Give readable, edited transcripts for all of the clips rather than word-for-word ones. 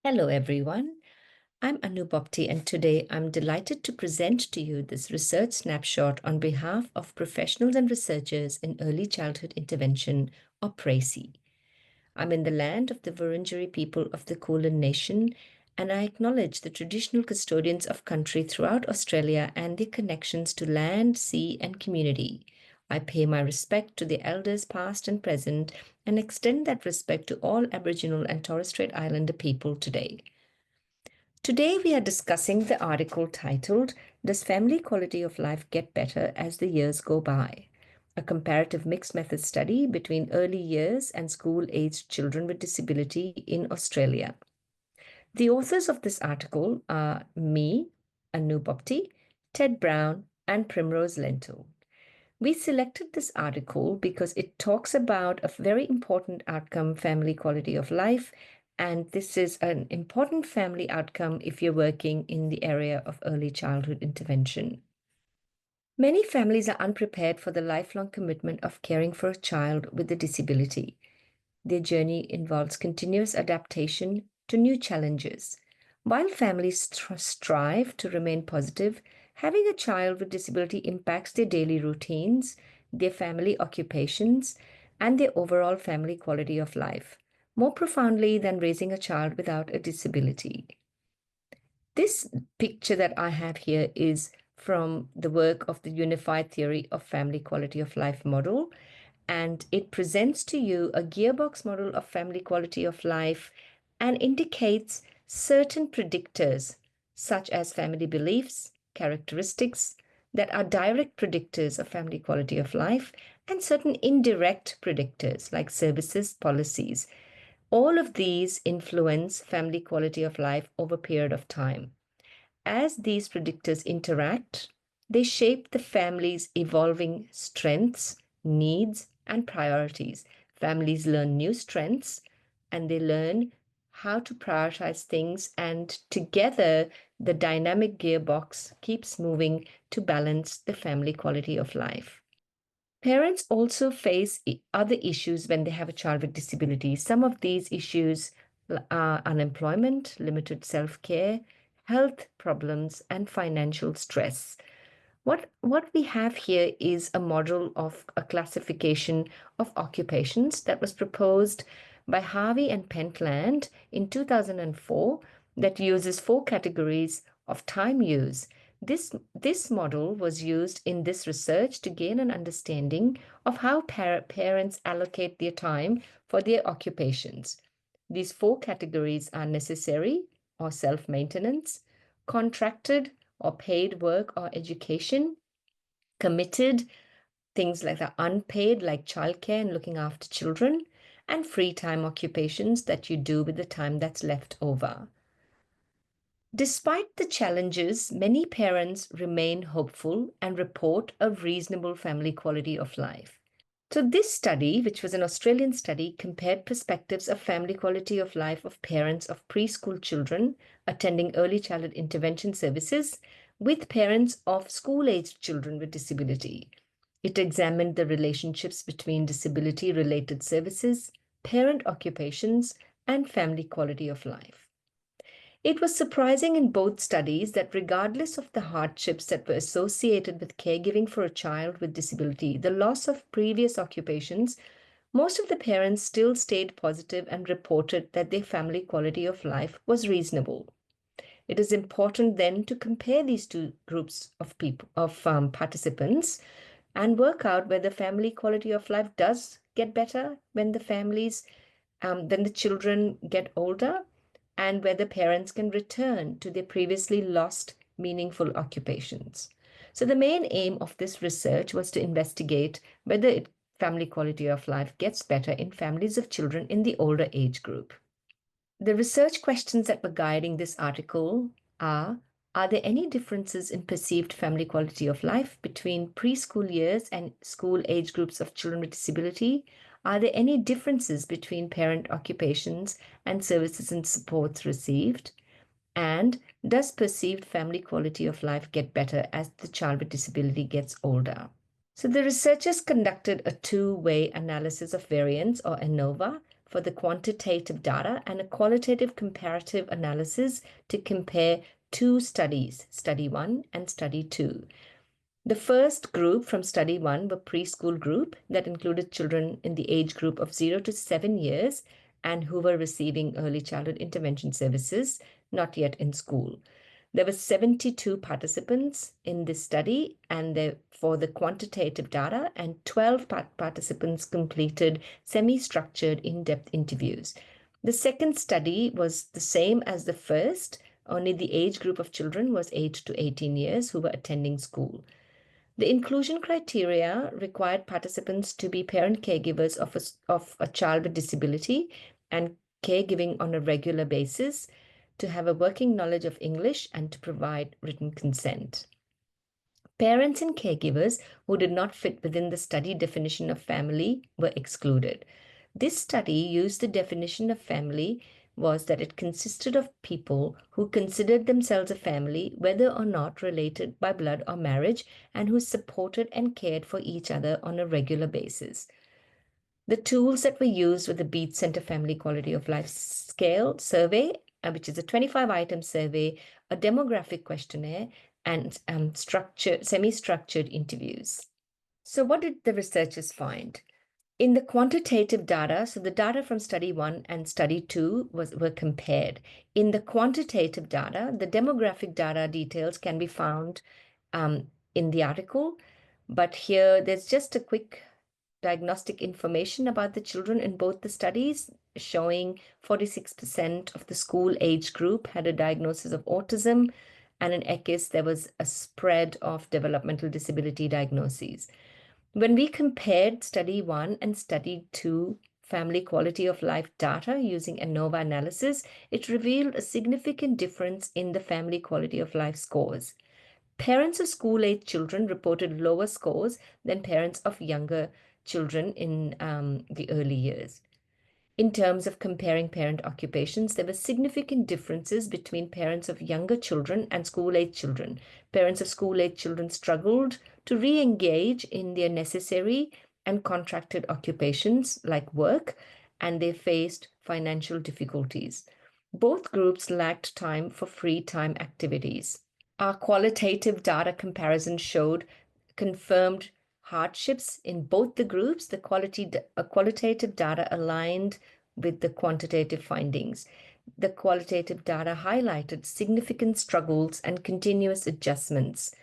Hello, everyone. I'm Anoo Bhopti, and today I'm delighted to present to you this research snapshot on behalf of professionals and researchers in early childhood intervention, or PRACE. I'm in the land of the Wurundjeri people of the Kulin Nation, and I acknowledge the traditional custodians of country throughout Australia and their connections to land, sea, and community. I pay my respect to the elders past and present and extend that respect to all Aboriginal and Torres Strait Islander people today. Today, we are discussing the article titled, Does Family Quality of Life Get Better as the Years Go By? A comparative mixed method study between early years and school-aged children with disability in Australia. The authors of this article are me, Anoo Bhopti, Ted Brown, and Primrose Lentin. We selected this article because it talks about a very important outcome, family quality of life, and this is an important family outcome if you're working in the area of early childhood intervention. Many families are unprepared for the lifelong commitment of caring for a child with a disability. Their journey involves continuous adaptation to new challenges. While families strive to remain positive, having a child with disability impacts their daily routines, their family occupations, and their overall family quality of life, more profoundly than raising a child without a disability. This picture that I have here is from the work of the Unified Theory of Family Quality of Life model, and it presents to you a gearbox model of family quality of life and indicates certain predictors, such as family beliefs, characteristics that are direct predictors of family quality of life, and certain indirect predictors like services, policies. All of these influence family quality of life over a period of time. As these predictors interact, they shape the family's evolving strengths, needs, and priorities. Families learn new strengths and they learn how to prioritize things, and together, the dynamic gearbox keeps moving to balance the family quality of life. Parents also face other issues when they have a child with disability. Some of these issues are unemployment, limited self-care, health problems, and financial stress. What we have here is a model of a classification of occupations that was proposed by Harvey and Pentland in 2004 that uses 4 categories of time use. This model was used in this research to gain an understanding of how parents allocate their time for their occupations. These 4 categories are necessary or self-maintenance, contracted or paid work or education, committed, things like the unpaid, like childcare and looking after children, and free time occupations that you do with the time that's left over. Despite the challenges, many parents remain hopeful and report a reasonable family quality of life. So this study, which was an Australian study, compared perspectives of family quality of life of parents of preschool children attending early childhood intervention services with parents of school-aged children with disability. It examined the relationships between disability-related services, parent occupations, and family quality of life. It was surprising in both studies that regardless of the hardships that were associated with caregiving for a child with disability, the loss of previous occupations, most of the parents still stayed positive and reported that their family quality of life was reasonable. It is important then to compare these two groups of participants and work out whether family quality of life does get better when the children get older, and whether parents can return to their previously lost meaningful occupations. So the main aim of this research was to investigate whether family quality of life gets better in families of children in the older age group. The research questions that were guiding this article are there any differences in perceived family quality of life between preschool years and school age groups of children with disability? Are there any differences between parent occupations and services and supports received? And does perceived family quality of life get better as the child with disability gets older? So the researchers conducted a two-way analysis of variance, or ANOVA, for the quantitative data and a qualitative comparative analysis to compare two studies, Study 1 and Study 2. The first group from Study 1 were preschool group that included children in the age group of 0 to 7 years and who were receiving early childhood intervention services, not yet in school. There were 72 participants in this study, and for the quantitative data, and 12 participants completed semi-structured in-depth interviews. The second study was the same as the first, only the age group of children was 8 to 18 years who were attending school. The inclusion criteria required participants to be parent caregivers of a child with disability and caregiving on a regular basis, to have a working knowledge of English, and to provide written consent. Parents and caregivers who did not fit within the study definition of family were excluded. This study used the definition of family was that it consisted of people who considered themselves a family, whether or not related by blood or marriage, and who supported and cared for each other on a regular basis. The tools that were used were the Beat Center Family Quality of Life Scale Survey, which is a 25-item survey, a demographic questionnaire, and semi-structured interviews. So what did the researchers find? In the quantitative data, so the data from Study 1 and Study 2 were compared. In the quantitative data, the demographic data details can be found in the article, but here there's just a quick diagnostic information about the children in both the studies, showing 46% of the school age group had a diagnosis of autism, and in ECIS there was a spread of developmental disability diagnoses. When we compared Study 1 and Study 2 family quality of life data using ANOVA analysis, it revealed a significant difference in the family quality of life scores. Parents of school-age children reported lower scores than parents of younger children in the early years. In terms of comparing parent occupations, there were significant differences between parents of younger children and school-age children. Parents of school-age children struggled to re-engage in their necessary and contracted occupations like work, and they faced financial difficulties. Both groups lacked time for free time activities. Our qualitative data comparison confirmed hardships in both the groups. The qualitative data aligned with the quantitative findings. The qualitative data highlighted significant struggles and continuous adjustments.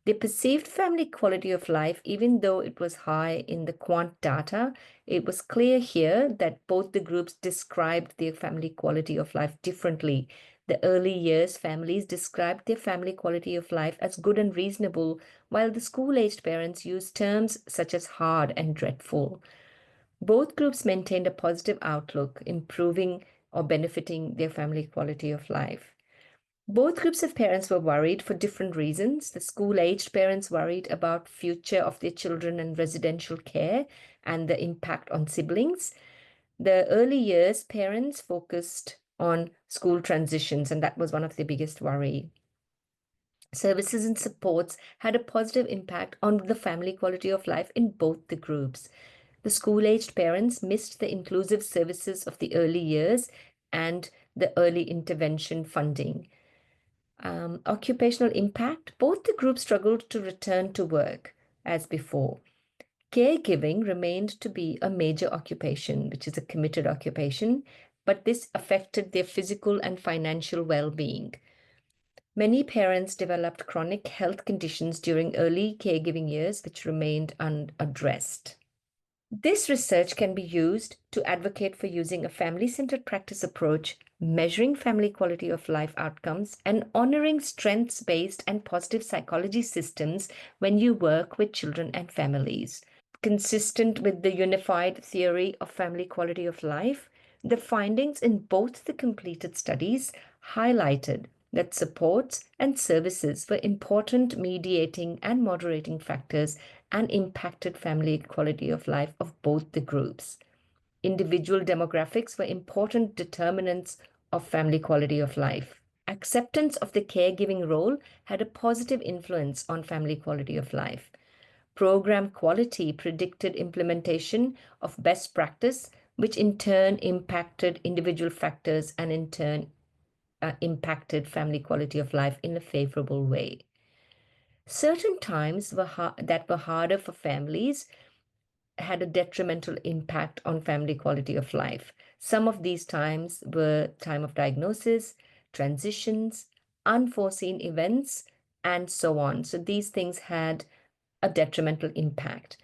The perceived family quality of life, even though it was high in the quant data, it was clear here that both the groups described their family quality of life differently. The early years families described their family quality of life as good and reasonable, while the school-aged parents used terms such as hard and dreadful. Both groups maintained a positive outlook, improving or benefiting their family quality of life. Both groups of parents were worried for different reasons. The school-aged parents worried about future of their children and residential care and the impact on siblings. The early years parents focused on school transitions, and that was one of their biggest worry. Services and supports had a positive impact on the family quality of life in both the groups. The school-aged parents missed the inclusive services of the early years and the early intervention funding. Occupational impact, both the groups struggled to return to work as before. Caregiving remained to be a major occupation, which is a committed occupation, but this affected their physical and financial well-being. Many parents developed chronic health conditions during early caregiving years, which remained unaddressed. This research can be used to advocate for using a family-centered practice approach, measuring family quality of life outcomes, and honoring strengths-based and positive psychology systems when you work with children and families. Consistent with the unified theory of family quality of life, the findings in both the completed studies highlighted that supports and services were important mediating and moderating factors and impacted family quality of life of both the groups. Individual demographics were important determinants of family quality of life. Acceptance of the caregiving role had a positive influence on family quality of life. Program quality predicted implementation of best practice which in turn impacted individual factors and in turn impacted family quality of life in a favorable way. Certain times that were harder for families had a detrimental impact on family quality of life. Some of these times were time of diagnosis, transitions, unforeseen events, and so on. So these things had a detrimental impact.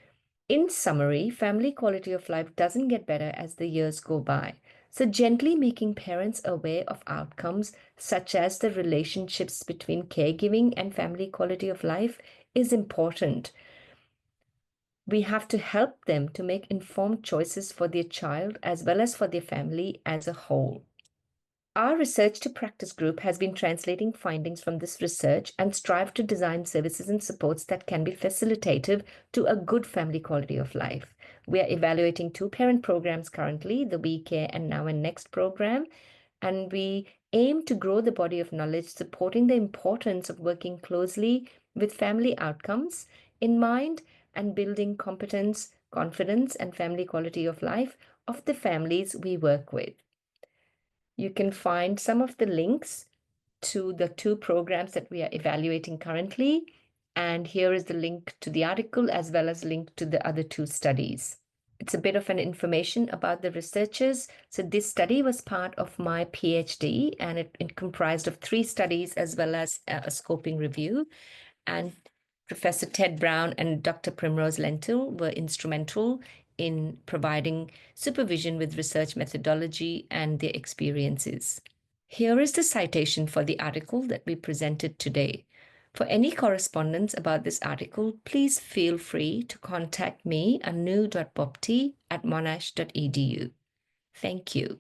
In summary, family quality of life doesn't get better as the years go by. So, gently making parents aware of outcomes such as the relationships between caregiving and family quality of life is important. We have to help them to make informed choices for their child as well as for their family as a whole. Our research to practice group has been translating findings from this research and strive to design services and supports that can be facilitative to a good family quality of life. We are evaluating 2 parent programs currently, the We Care and Now and Next program, and we aim to grow the body of knowledge supporting the importance of working closely with family outcomes in mind and building competence, confidence, and family quality of life of the families we work with. You can find some of the links to the 2 programs that we are evaluating currently. And here is the link to the article as well as link to the other 2 studies. It's a bit of an information about the researchers. So this study was part of my PhD and it comprised of 3 studies as well as a scoping review. And Professor Ted Brown and Dr. Primrose Lentin were instrumental in providing supervision with research methodology and their experiences. Here is the citation for the article that we presented today. For any correspondence about this article, please feel free to contact me, Anoo.Bhopti at monash.edu. Thank you.